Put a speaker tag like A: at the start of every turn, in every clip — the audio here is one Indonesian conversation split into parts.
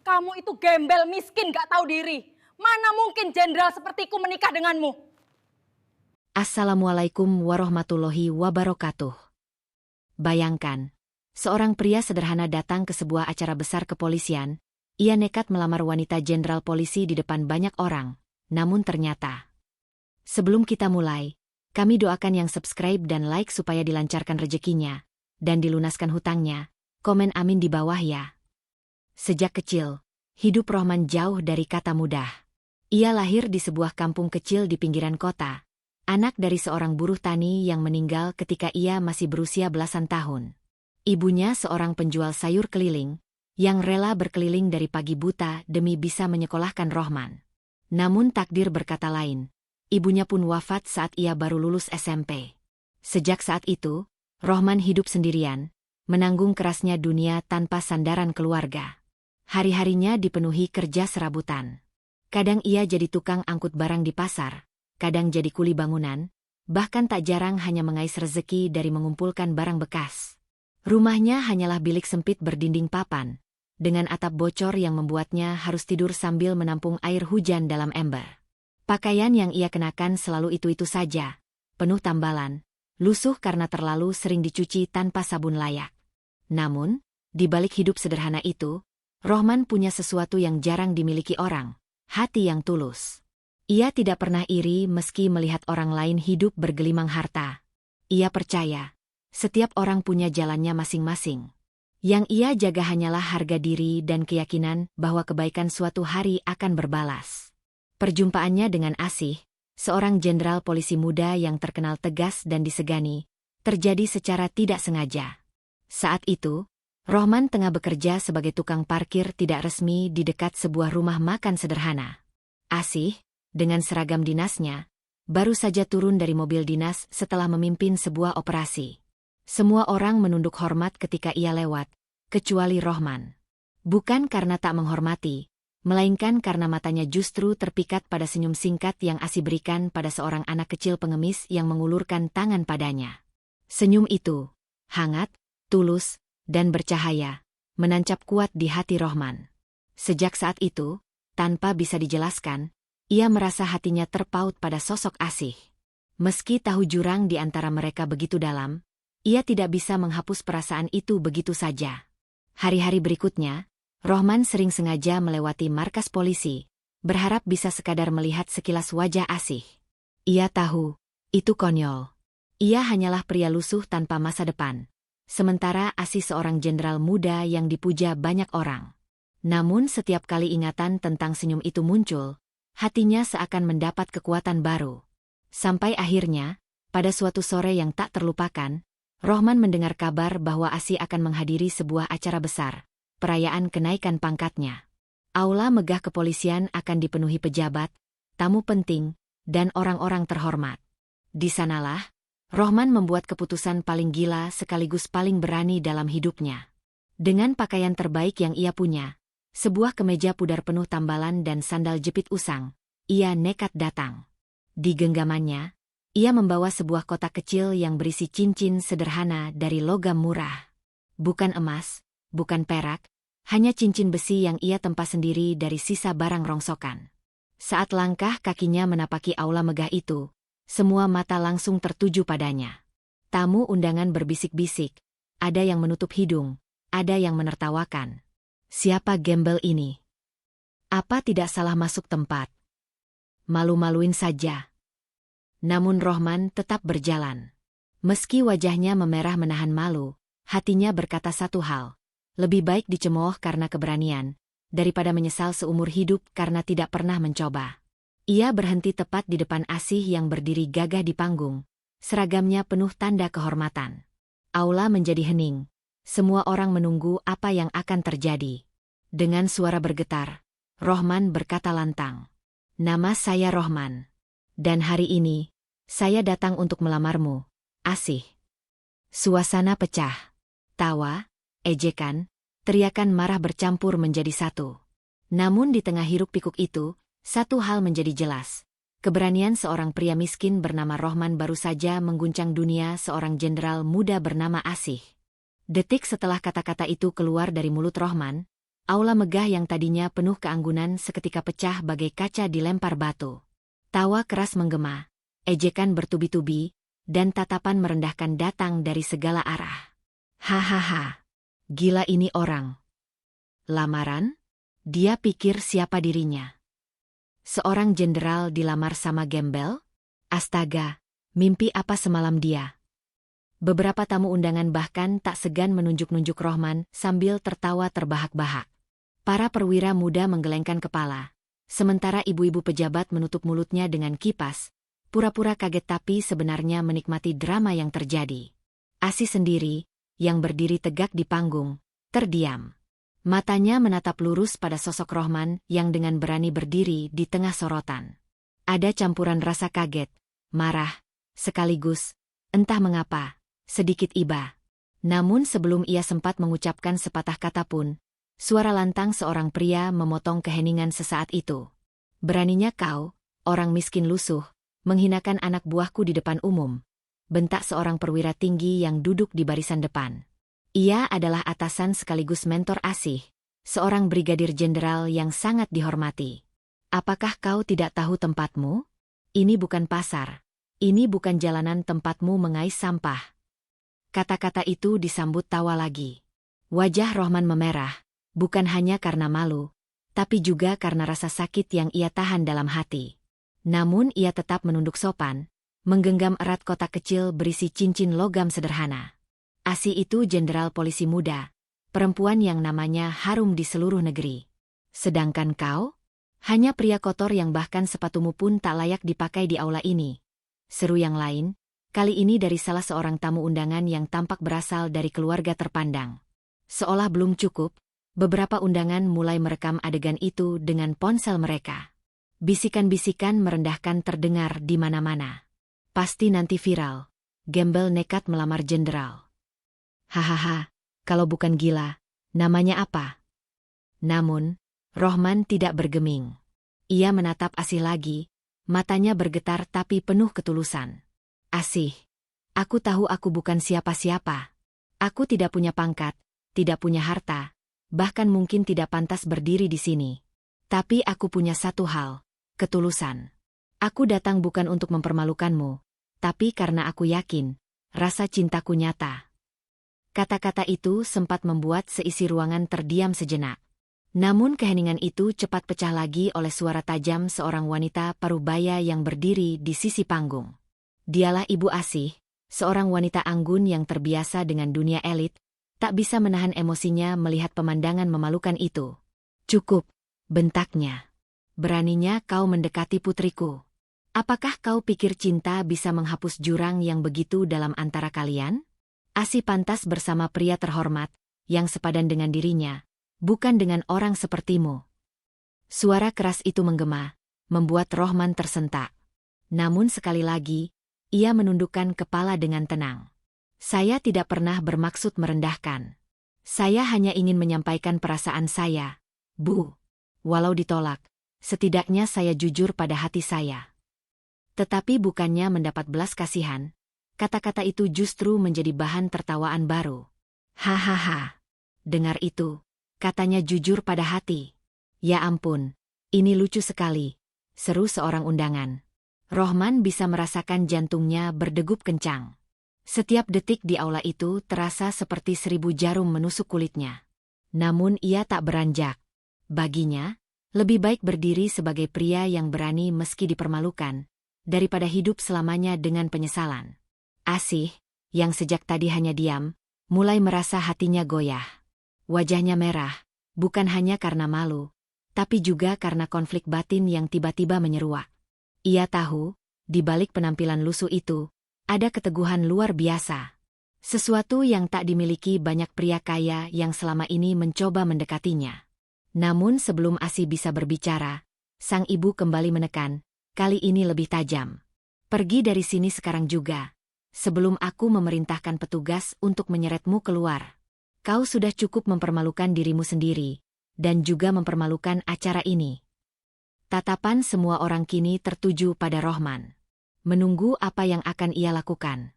A: Kamu itu gembel, miskin, gak tahu diri. Mana mungkin jenderal sepertiku menikah denganmu?
B: Assalamualaikum warahmatullahi wabarakatuh. Bayangkan, seorang pria sederhana datang ke sebuah acara besar kepolisian. Ia nekat melamar wanita jenderal polisi di depan banyak orang. Namun ternyata, sebelum kita mulai, kami doakan yang subscribe dan like supaya dilancarkan rezekinya dan dilunaskan hutangnya. Komen amin di bawah ya. Sejak kecil, hidup Rohman jauh dari kata mudah. Ia lahir di sebuah kampung kecil di pinggiran kota. Anak dari seorang buruh tani yang meninggal ketika ia masih berusia belasan tahun. Ibunya seorang penjual sayur keliling, yang rela berkeliling dari pagi buta demi bisa menyekolahkan Rohman. Namun takdir berkata lain. Ibunya pun wafat saat ia baru lulus SMP. Sejak saat itu, Rohman hidup sendirian, menanggung kerasnya dunia tanpa sandaran keluarga. Hari-harinya dipenuhi kerja serabutan. Kadang ia jadi tukang angkut barang di pasar, kadang jadi kuli bangunan, bahkan tak jarang hanya mengais rezeki dari mengumpulkan barang bekas. Rumahnya hanyalah bilik sempit berdinding papan, dengan atap bocor yang membuatnya harus tidur sambil menampung air hujan dalam ember. Pakaian yang ia kenakan selalu itu-itu saja, penuh tambalan, lusuh karena terlalu sering dicuci tanpa sabun layak. Namun, di balik hidup sederhana itu, Rohman punya sesuatu yang jarang dimiliki orang, hati yang tulus. Ia tidak pernah iri meski melihat orang lain hidup bergelimang harta. Ia percaya, setiap orang punya jalannya masing-masing. Yang ia jaga hanyalah harga diri dan keyakinan bahwa kebaikan suatu hari akan berbalas. Perjumpaannya dengan Asih, seorang jenderal polisi muda yang terkenal tegas dan disegani, terjadi secara tidak sengaja. Saat itu, Rohman tengah bekerja sebagai tukang parkir tidak resmi di dekat sebuah rumah makan sederhana. Asih, dengan seragam dinasnya, baru saja turun dari mobil dinas setelah memimpin sebuah operasi. Semua orang menunduk hormat ketika ia lewat, kecuali Rohman. Bukan karena tak menghormati, melainkan karena matanya justru terpikat pada senyum singkat yang Asih berikan pada seorang anak kecil pengemis yang mengulurkan tangan padanya. Senyum itu, hangat, tulus, dan bercahaya, menancap kuat di hati Rohman. Sejak saat itu, tanpa bisa dijelaskan, ia merasa hatinya terpaut pada sosok Asih. Meski tahu jurang di antara mereka begitu dalam, ia tidak bisa menghapus perasaan itu begitu saja. Hari-hari berikutnya, Rohman sering sengaja melewati markas polisi, berharap bisa sekadar melihat sekilas wajah Asih. Ia tahu, itu konyol. Ia hanyalah pria lusuh tanpa masa depan. Sementara Asih seorang jenderal muda yang dipuja banyak orang. Namun setiap kali ingatan tentang senyum itu muncul, hatinya seakan mendapat kekuatan baru. Sampai akhirnya, pada suatu sore yang tak terlupakan, Rohman mendengar kabar bahwa Asih akan menghadiri sebuah acara besar, perayaan kenaikan pangkatnya. Aula megah kepolisian akan dipenuhi pejabat, tamu penting, dan orang-orang terhormat. Di sanalah, Rohman membuat keputusan paling gila sekaligus paling berani dalam hidupnya. Dengan pakaian terbaik yang ia punya, sebuah kemeja pudar penuh tambalan dan sandal jepit usang, ia nekat datang. Di genggamannya, ia membawa sebuah kotak kecil yang berisi cincin sederhana dari logam murah. Bukan emas, bukan perak, hanya cincin besi yang ia tempa sendiri dari sisa barang rongsokan. Saat langkah kakinya menapaki aula megah itu, semua mata langsung tertuju padanya. Tamu undangan berbisik-bisik, ada yang menutup hidung, ada yang menertawakan. Siapa gembel ini? Apa tidak salah masuk tempat? Malu-maluin saja. Namun Rohman tetap berjalan. Meski wajahnya memerah menahan malu, hatinya berkata satu hal. Lebih baik dicemooh karena keberanian, daripada menyesal seumur hidup karena tidak pernah mencoba. Ia berhenti tepat di depan Asih yang berdiri gagah di panggung. Seragamnya penuh tanda kehormatan. Aula menjadi hening. Semua orang menunggu apa yang akan terjadi. Dengan suara bergetar, Rohman berkata lantang. Nama saya Rohman. Dan hari ini, saya datang untuk melamarmu, Asih. Suasana pecah. Tawa, ejekan, teriakan marah bercampur menjadi satu. Namun di tengah hiruk-pikuk itu, satu hal menjadi jelas. Keberanian seorang pria miskin bernama Rohman baru saja mengguncang dunia seorang jenderal muda bernama Asih. Detik setelah kata-kata itu keluar dari mulut Rohman, Aula megah yang tadinya penuh keanggunan seketika pecah bagai kaca dilempar batu. Tawa keras menggema, ejekan bertubi-tubi, dan tatapan merendahkan datang dari segala arah. Hahaha, gila ini orang. Lamaran? Dia pikir siapa dirinya? Seorang jenderal dilamar sama gembel? Astaga, mimpi apa semalam dia? Beberapa tamu undangan bahkan tak segan menunjuk-nunjuk Rohman sambil tertawa terbahak-bahak. Para perwira muda menggelengkan kepala, sementara ibu-ibu pejabat menutup mulutnya dengan kipas, pura-pura kaget tapi sebenarnya menikmati drama yang terjadi. Asi sendiri, yang berdiri tegak di panggung, terdiam. Matanya menatap lurus pada sosok Rohman yang dengan berani berdiri di tengah sorotan. Ada campuran rasa kaget, marah, sekaligus, entah mengapa, sedikit iba. Namun sebelum ia sempat mengucapkan sepatah kata pun, suara lantang seorang pria memotong keheningan sesaat itu. Beraninya kau, orang miskin lusuh, menghinakan anak buahku di depan umum, bentak seorang perwira tinggi yang duduk di barisan depan. Ia adalah atasan sekaligus mentor Asih, seorang brigadir jenderal yang sangat dihormati. Apakah kau tidak tahu tempatmu? Ini bukan pasar. Ini bukan jalanan tempatmu mengais sampah. Kata-kata itu disambut tawa lagi. Wajah Rohman memerah. Bukan hanya karena malu, tapi juga karena rasa sakit yang ia tahan dalam hati. Namun ia tetap menunduk sopan, menggenggam erat kotak kecil berisi cincin logam sederhana. Asi itu jenderal polisi muda, perempuan yang namanya harum di seluruh negeri. Sedangkan kau? Hanya pria kotor yang bahkan sepatumu pun tak layak dipakai di aula ini. Seru yang lain, kali ini dari salah seorang tamu undangan yang tampak berasal dari keluarga terpandang. Seolah belum cukup, beberapa undangan mulai merekam adegan itu dengan ponsel mereka. Bisikan-bisikan merendahkan terdengar di mana-mana. Pasti nanti viral. Gembel nekat melamar jenderal. Hahaha, kalau bukan gila, namanya apa? Namun, Rohman tidak bergeming. Ia menatap Asih lagi, matanya bergetar tapi penuh ketulusan. Asih, aku tahu aku bukan siapa-siapa. Aku tidak punya pangkat, tidak punya harta, bahkan mungkin tidak pantas berdiri di sini. Tapi aku punya satu hal, ketulusan. Aku datang bukan untuk mempermalukanmu, tapi karena aku yakin, rasa cintaku nyata. Kata-kata itu sempat membuat seisi ruangan terdiam sejenak. Namun keheningan itu cepat pecah lagi oleh suara tajam seorang wanita parubaya yang berdiri di sisi panggung. Dialah Ibu Asih, seorang wanita anggun yang terbiasa dengan dunia elit, tak bisa menahan emosinya melihat pemandangan memalukan itu. Cukup, bentaknya. Beraninya kau mendekati putriku. Apakah kau pikir cinta bisa menghapus jurang yang begitu dalam antara kalian? Asih pantas bersama pria terhormat, yang sepadan dengan dirinya, bukan dengan orang sepertimu. Suara keras itu menggema, membuat Rohman tersentak. Namun sekali lagi, ia menundukkan kepala dengan tenang. Saya tidak pernah bermaksud merendahkan. Saya hanya ingin menyampaikan perasaan saya, Bu. Walau ditolak, setidaknya saya jujur pada hati saya. Tetapi bukannya mendapat belas kasihan, kata-kata itu justru menjadi bahan tertawaan baru. Hahaha. Dengar itu, katanya jujur pada hati. Ya ampun, ini lucu sekali, seru seorang undangan. Rohman bisa merasakan jantungnya berdegup kencang. Setiap detik di aula itu terasa seperti 1000 jarum menusuk kulitnya. Namun ia tak beranjak. Baginya, lebih baik berdiri sebagai pria yang berani meski dipermalukan, daripada hidup selamanya dengan penyesalan. Asih, yang sejak tadi hanya diam, mulai merasa hatinya goyah. Wajahnya merah, bukan hanya karena malu, tapi juga karena konflik batin yang tiba-tiba menyeruak. Ia tahu, di balik penampilan lusuh itu, ada keteguhan luar biasa. Sesuatu yang tak dimiliki banyak pria kaya yang selama ini mencoba mendekatinya. Namun sebelum Asih bisa berbicara, sang ibu kembali menekan, kali ini lebih tajam. Pergi dari sini sekarang juga, sebelum aku memerintahkan petugas untuk menyeretmu keluar. Kau sudah cukup mempermalukan dirimu sendiri, dan juga mempermalukan acara ini. Tatapan semua orang kini tertuju pada Rohman. Menunggu apa yang akan ia lakukan.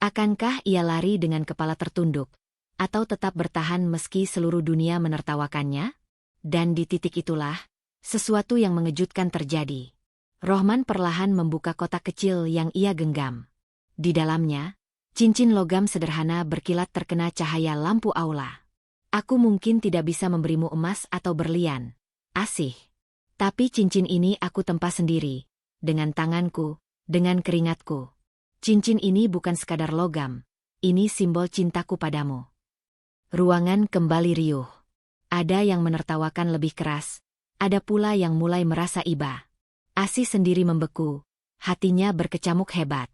B: Akankah ia lari dengan kepala tertunduk, atau tetap bertahan meski seluruh dunia menertawakannya? Dan di titik itulah, sesuatu yang mengejutkan terjadi. Rohman perlahan membuka kotak kecil yang ia genggam. Di dalamnya, cincin logam sederhana berkilat terkena cahaya lampu aula. Aku mungkin tidak bisa memberimu emas atau berlian, Asih. Tapi cincin ini aku tempa sendiri, dengan tanganku, dengan keringatku. Cincin ini bukan sekadar logam, ini simbol cintaku padamu. Ruangan kembali riuh. Ada yang menertawakan lebih keras, ada pula yang mulai merasa iba. Asih sendiri membeku, hatinya berkecamuk hebat.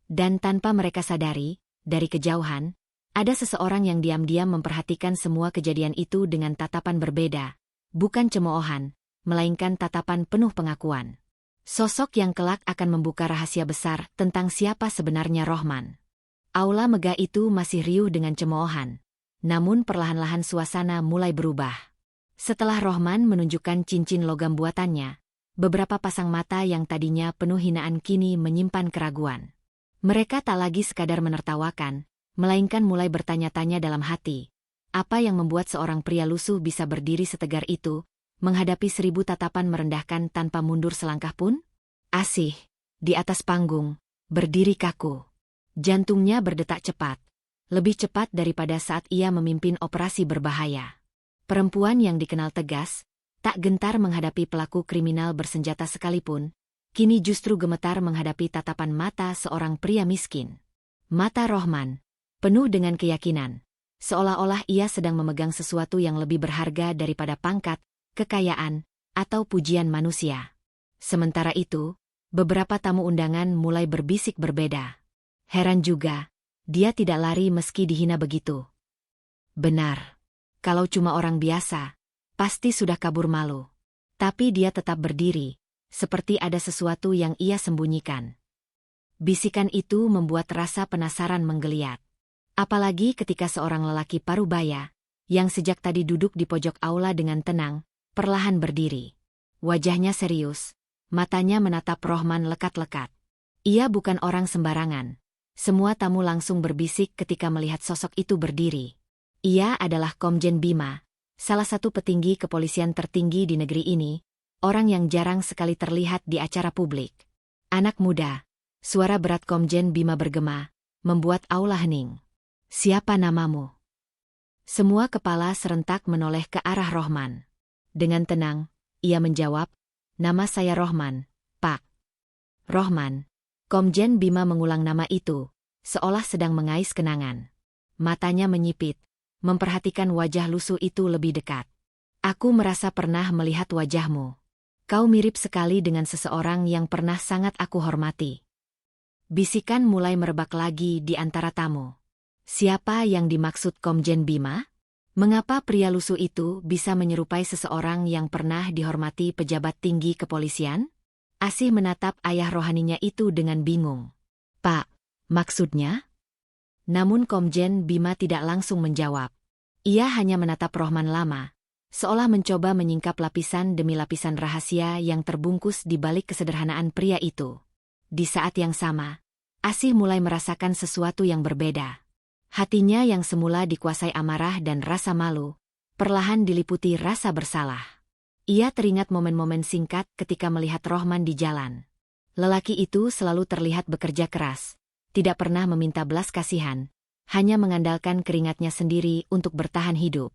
B: Dan tanpa mereka sadari, dari kejauhan, ada seseorang yang diam-diam memperhatikan semua kejadian itu dengan tatapan berbeda. Bukan cemoohan, melainkan tatapan penuh pengakuan. Sosok yang kelak akan membuka rahasia besar tentang siapa sebenarnya Rohman. Aula megah itu masih riuh dengan cemoohan. Namun perlahan-lahan suasana mulai berubah. Setelah Rohman menunjukkan cincin logam buatannya, beberapa pasang mata yang tadinya penuh hinaan kini menyimpan keraguan. Mereka tak lagi sekadar menertawakan, melainkan mulai bertanya-tanya dalam hati. Apa yang membuat seorang pria lusuh bisa berdiri setegar itu, menghadapi 1000 tatapan merendahkan tanpa mundur selangkah pun? Asih, di atas panggung, berdiri kaku. Jantungnya berdetak cepat. Lebih cepat daripada saat ia memimpin operasi berbahaya. Perempuan yang dikenal tegas, tak gentar menghadapi pelaku kriminal bersenjata sekalipun, kini justru gemetar menghadapi tatapan mata seorang pria miskin. Mata Rohman, penuh dengan keyakinan, seolah-olah ia sedang memegang sesuatu yang lebih berharga daripada pangkat, kekayaan, atau pujian manusia. Sementara itu, beberapa tamu undangan mulai berbisik berbeda. Heran juga, dia tidak lari meski dihina begitu. Benar. Kalau cuma orang biasa, pasti sudah kabur malu. Tapi dia tetap berdiri, seperti ada sesuatu yang ia sembunyikan. Bisikan itu membuat rasa penasaran menggeliat. Apalagi ketika seorang lelaki parubaya, yang sejak tadi duduk di pojok aula dengan tenang, perlahan berdiri. Wajahnya serius, matanya menatap Rohman lekat-lekat. Ia bukan orang sembarangan. Semua tamu langsung berbisik ketika melihat sosok itu berdiri. Ia adalah Komjen Bima, salah satu petinggi kepolisian tertinggi di negeri ini, orang yang jarang sekali terlihat di acara publik. Anak muda, suara berat Komjen Bima bergema, membuat aula hening. Siapa namamu? Semua kepala serentak menoleh ke arah Rohman. Dengan tenang, ia menjawab, nama saya Rohman, Pak. Rohman. Komjen Bima mengulang nama itu, seolah sedang mengais kenangan. Matanya menyipit, memperhatikan wajah lusuh itu lebih dekat. Aku merasa pernah melihat wajahmu. Kau mirip sekali dengan seseorang yang pernah sangat aku hormati. Bisikan mulai merebak lagi di antara tamu. Siapa yang dimaksud Komjen Bima? Mengapa pria lusuh itu bisa menyerupai seseorang yang pernah dihormati pejabat tinggi kepolisian? Asih menatap ayah rohaninya itu dengan bingung. Pak, maksudnya? Namun Komjen Bima tidak langsung menjawab. Ia hanya menatap Rohman lama, seolah mencoba menyingkap lapisan demi lapisan rahasia yang terbungkus di balik kesederhanaan pria itu. Di saat yang sama, Asih mulai merasakan sesuatu yang berbeda. Hatinya yang semula dikuasai amarah dan rasa malu, perlahan diliputi rasa bersalah. Ia teringat momen-momen singkat ketika melihat Rohman di jalan. Lelaki itu selalu terlihat bekerja keras, tidak pernah meminta belas kasihan, hanya mengandalkan keringatnya sendiri untuk bertahan hidup.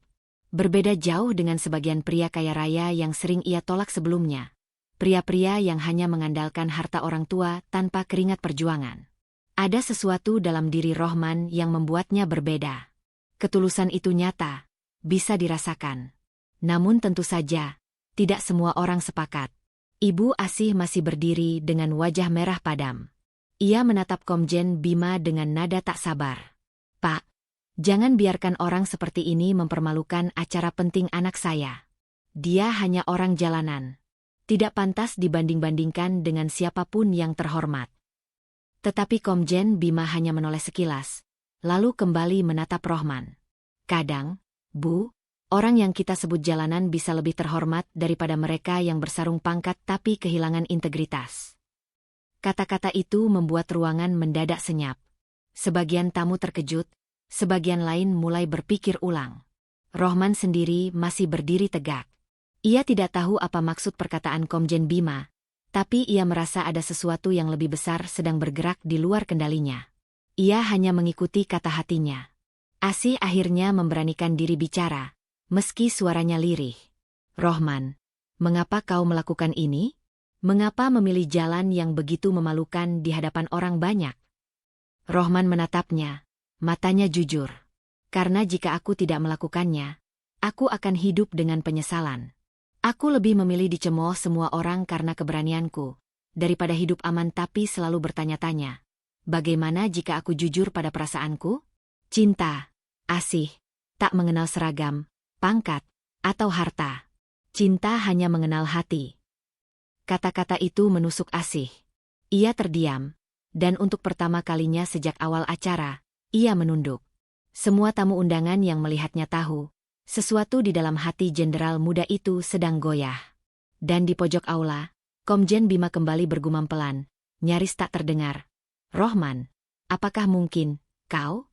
B: Berbeda jauh dengan sebagian pria kaya raya yang sering ia tolak sebelumnya. Pria-pria yang hanya mengandalkan harta orang tua tanpa keringat perjuangan. Ada sesuatu dalam diri Rohman yang membuatnya berbeda. Ketulusan itu nyata, bisa dirasakan. Namun tentu saja, tidak semua orang sepakat. Ibu Asih masih berdiri dengan wajah merah padam. Ia menatap Komjen Bima dengan nada tak sabar. Pak, jangan biarkan orang seperti ini mempermalukan acara penting anak saya. Dia hanya orang jalanan. Tidak pantas dibanding-bandingkan dengan siapapun yang terhormat. Tetapi Komjen Bima hanya menoleh sekilas, lalu kembali menatap Rohman. Kadang, Bu, orang yang kita sebut jalanan bisa lebih terhormat daripada mereka yang bersarung pangkat tapi kehilangan integritas. Kata-kata itu membuat ruangan mendadak senyap. Sebagian tamu terkejut, sebagian lain mulai berpikir ulang. Rohman sendiri masih berdiri tegak. Ia tidak tahu apa maksud perkataan Komjen Bima, tapi ia merasa ada sesuatu yang lebih besar sedang bergerak di luar kendalinya. Ia hanya mengikuti kata hatinya. Asih akhirnya memberanikan diri bicara, meski suaranya lirih. Rohman, mengapa kau melakukan ini? Mengapa memilih jalan yang begitu memalukan di hadapan orang banyak? Rohman menatapnya, matanya jujur. Karena jika aku tidak melakukannya, aku akan hidup dengan penyesalan. Aku lebih memilih dicemooh semua orang karena keberanianku, daripada hidup aman tapi selalu bertanya-tanya. Bagaimana jika aku jujur pada perasaanku? Cinta, Asih, tak mengenal seragam, pangkat, atau harta. Cinta hanya mengenal hati. Kata-kata itu menusuk Asih. Ia terdiam, dan untuk pertama kalinya sejak awal acara, ia menunduk. Semua tamu undangan yang melihatnya tahu, sesuatu di dalam hati jenderal muda itu sedang goyah. Dan di pojok aula, Komjen Bima kembali bergumam pelan, nyaris tak terdengar. Rohman, apakah mungkin, kau?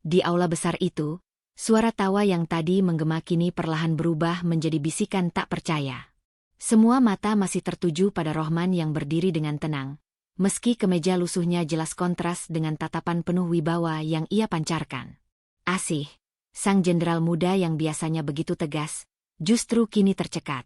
B: Di aula besar itu, suara tawa yang tadi menggema kini perlahan berubah menjadi bisikan tak percaya. Semua mata masih tertuju pada Rohman yang berdiri dengan tenang, meski kemeja lusuhnya jelas kontras dengan tatapan penuh wibawa yang ia pancarkan. Asih, sang jenderal muda yang biasanya begitu tegas, justru kini tercekat.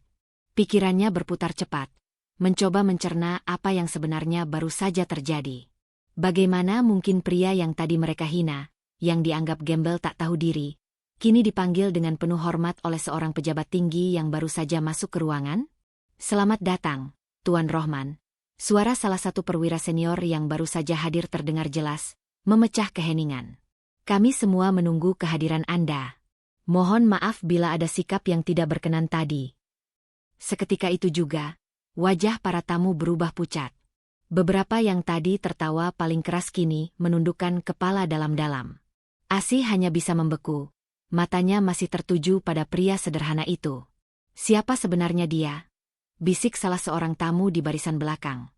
B: Pikirannya berputar cepat, mencoba mencerna apa yang sebenarnya baru saja terjadi. Bagaimana mungkin pria yang tadi mereka hina, yang dianggap gembel tak tahu diri, kini dipanggil dengan penuh hormat oleh seorang pejabat tinggi yang baru saja masuk ke ruangan? Selamat datang, Tuan Rohman. Suara salah satu perwira senior yang baru saja hadir terdengar jelas, memecah keheningan. Kami semua menunggu kehadiran Anda. Mohon maaf bila ada sikap yang tidak berkenan tadi. Seketika itu juga, wajah para tamu berubah pucat. Beberapa yang tadi tertawa paling keras kini menundukkan kepala dalam-dalam. Asih hanya bisa membeku, matanya masih tertuju pada pria sederhana itu. Siapa sebenarnya dia? Bisik salah seorang tamu di barisan belakang.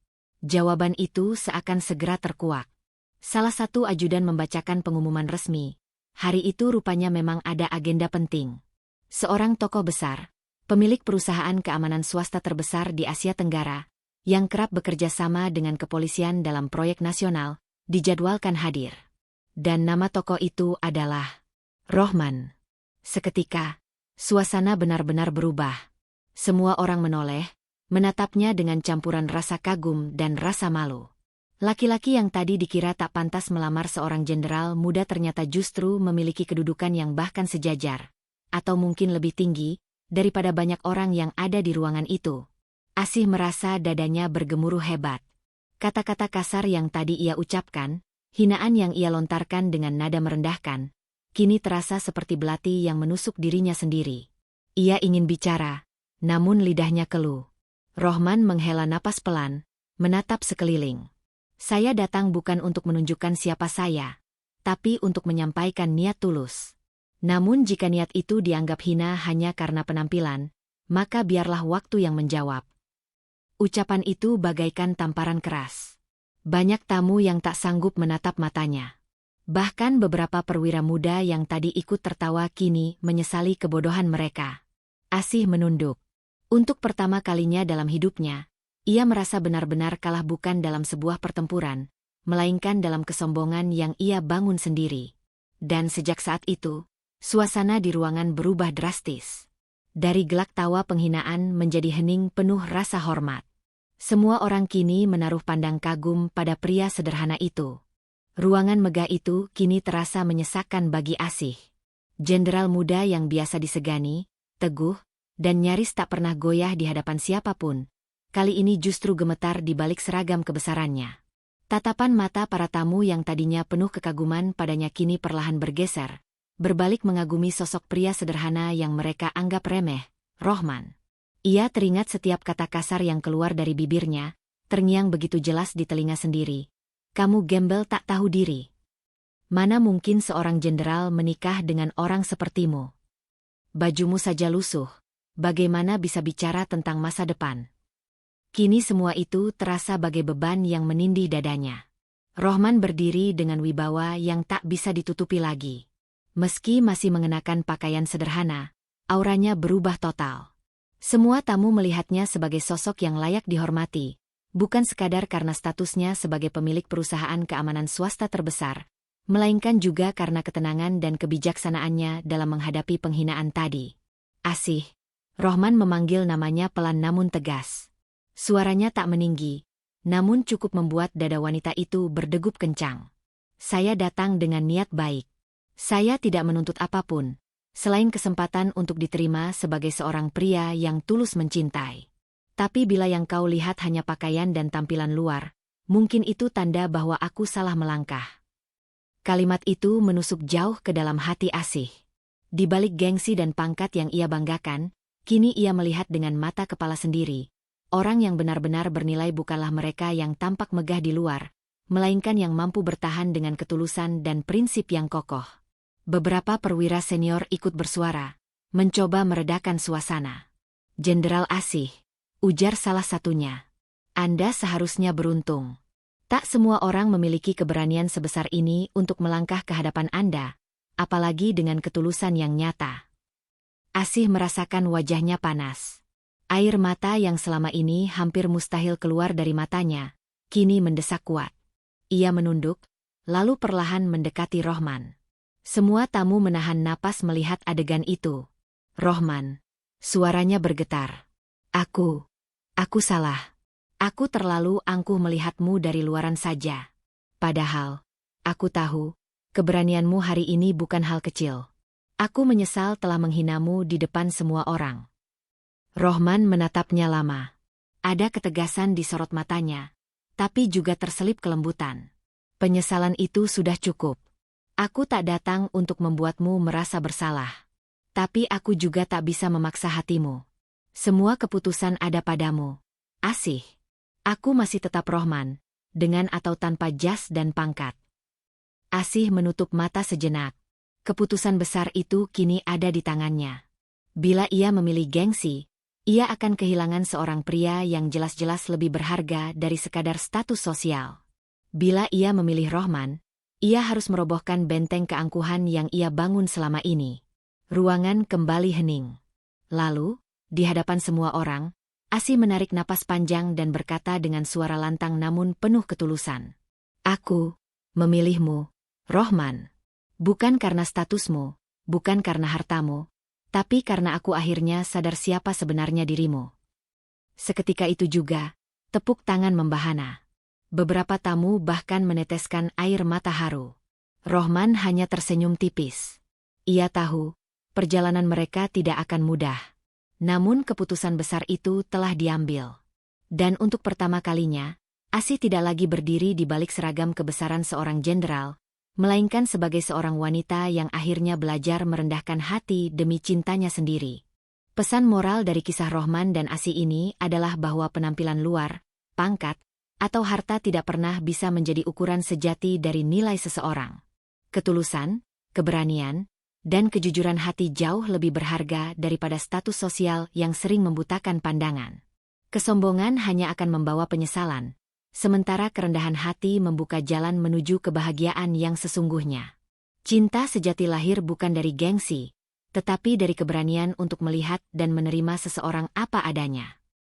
B: Jawaban itu seakan segera terkuak. Salah satu ajudan membacakan pengumuman resmi. Hari itu rupanya memang ada agenda penting. Seorang tokoh besar, pemilik perusahaan keamanan swasta terbesar di Asia Tenggara, yang kerap bekerja sama dengan kepolisian dalam proyek nasional, dijadwalkan hadir. Dan nama tokoh itu adalah Rohman. Seketika, suasana benar-benar berubah. Semua orang menoleh, menatapnya dengan campuran rasa kagum dan rasa malu. Laki-laki yang tadi dikira tak pantas melamar seorang jenderal muda ternyata justru memiliki kedudukan yang bahkan sejajar, atau mungkin lebih tinggi, daripada banyak orang yang ada di ruangan itu. Asih merasa dadanya bergemuruh hebat. Kata-kata kasar yang tadi ia ucapkan, hinaan yang ia lontarkan dengan nada merendahkan, kini terasa seperti belati yang menusuk dirinya sendiri. Ia ingin bicara, namun lidahnya keluh. Rohman menghela napas pelan, menatap sekeliling. Saya datang bukan untuk menunjukkan siapa saya, tapi untuk menyampaikan niat tulus. Namun jika niat itu dianggap hina hanya karena penampilan, maka biarlah waktu yang menjawab. Ucapan itu bagaikan tamparan keras. Banyak tamu yang tak sanggup menatap matanya. Bahkan beberapa perwira muda yang tadi ikut tertawa kini menyesali kebodohan mereka. Asih menunduk. Untuk pertama kalinya dalam hidupnya, ia merasa benar-benar kalah bukan dalam sebuah pertempuran, melainkan dalam kesombongan yang ia bangun sendiri. Dan sejak saat itu, suasana di ruangan berubah drastis. Dari gelak tawa penghinaan menjadi hening penuh rasa hormat. Semua orang kini menaruh pandang kagum pada pria sederhana itu. Ruangan megah itu kini terasa menyesakkan bagi Asih. Jenderal muda yang biasa disegani, teguh, dan nyaris tak pernah goyah di hadapan siapapun, kali ini justru gemetar di balik seragam kebesarannya. Tatapan mata para tamu yang tadinya penuh kekaguman padanya kini perlahan bergeser, berbalik mengagumi sosok pria sederhana yang mereka anggap remeh, Rohman. Ia teringat setiap kata kasar yang keluar dari bibirnya, terngiang begitu jelas di telinga sendiri. Kamu gembel tak tahu diri. Mana mungkin seorang jenderal menikah dengan orang sepertimu? Bajumu saja lusuh, bagaimana bisa bicara tentang masa depan? Kini semua itu terasa bagai beban yang menindih dadanya. Rohman berdiri dengan wibawa yang tak bisa ditutupi lagi. Meski masih mengenakan pakaian sederhana, auranya berubah total. Semua tamu melihatnya sebagai sosok yang layak dihormati, bukan sekadar karena statusnya sebagai pemilik perusahaan keamanan swasta terbesar, melainkan juga karena ketenangan dan kebijaksanaannya dalam menghadapi penghinaan tadi. Asih. Rohman memanggil namanya pelan namun tegas. Suaranya tak meninggi, namun cukup membuat dada wanita itu berdegup kencang. Saya datang dengan niat baik. Saya tidak menuntut apapun, selain kesempatan untuk diterima sebagai seorang pria yang tulus mencintai. Tapi bila yang kau lihat hanya pakaian dan tampilan luar, mungkin itu tanda bahwa aku salah melangkah. Kalimat itu menusuk jauh ke dalam hati Asih. Di balik gengsi dan pangkat yang ia banggakan, kini ia melihat dengan mata kepala sendiri. Orang yang benar-benar bernilai bukanlah mereka yang tampak megah di luar, melainkan yang mampu bertahan dengan ketulusan dan prinsip yang kokoh. Beberapa perwira senior ikut bersuara, mencoba meredakan suasana. Jenderal Asih, ujar salah satunya. Anda seharusnya beruntung. Tak semua orang memiliki keberanian sebesar ini untuk melangkah ke hadapan Anda, apalagi dengan ketulusan yang nyata. Asih merasakan wajahnya panas. Air mata yang selama ini hampir mustahil keluar dari matanya, kini mendesak kuat. Ia menunduk, lalu perlahan mendekati Rohman. Semua tamu menahan napas melihat adegan itu. Rohman. Suaranya bergetar. Aku salah. Aku terlalu angkuh melihatmu dari luaran saja. Padahal, aku tahu, keberanianmu hari ini bukan hal kecil. Aku menyesal telah menghinamu di depan semua orang. Rohman menatapnya lama. Ada ketegasan di sorot matanya, tapi juga terselip kelembutan. Penyesalan itu sudah cukup. Aku tak datang untuk membuatmu merasa bersalah. Tapi aku juga tak bisa memaksa hatimu. Semua keputusan ada padamu. Asih. Aku masih tetap Rohman, dengan atau tanpa jas dan pangkat. Asih menutup mata sejenak. Keputusan besar itu kini ada di tangannya. Bila ia memilih gengsi, ia akan kehilangan seorang pria yang jelas-jelas lebih berharga dari sekadar status sosial. Bila ia memilih Rohman, ia harus merobohkan benteng keangkuhan yang ia bangun selama ini. Ruangan kembali hening. Lalu, di hadapan semua orang, Asih menarik napas panjang dan berkata dengan suara lantang namun penuh ketulusan. Aku memilihmu, Rohman. Bukan karena statusmu, bukan karena hartamu, tapi karena aku akhirnya sadar siapa sebenarnya dirimu. Seketika itu juga, tepuk tangan membahana. Beberapa tamu bahkan meneteskan air mata haru. Rohman hanya tersenyum tipis. Ia tahu, perjalanan mereka tidak akan mudah. Namun keputusan besar itu telah diambil. Dan untuk pertama kalinya, Asih tidak lagi berdiri di balik seragam kebesaran seorang jenderal, melainkan sebagai seorang wanita yang akhirnya belajar merendahkan hati demi cintanya sendiri. Pesan moral dari kisah Rohman dan Asih ini adalah bahwa penampilan luar, pangkat, atau harta tidak pernah bisa menjadi ukuran sejati dari nilai seseorang. Ketulusan, keberanian, dan kejujuran hati jauh lebih berharga daripada status sosial yang sering membutakan pandangan. Kesombongan hanya akan membawa penyesalan, sementara kerendahan hati membuka jalan menuju kebahagiaan yang sesungguhnya. Cinta sejati lahir bukan dari gengsi, tetapi dari keberanian untuk melihat dan menerima seseorang apa adanya.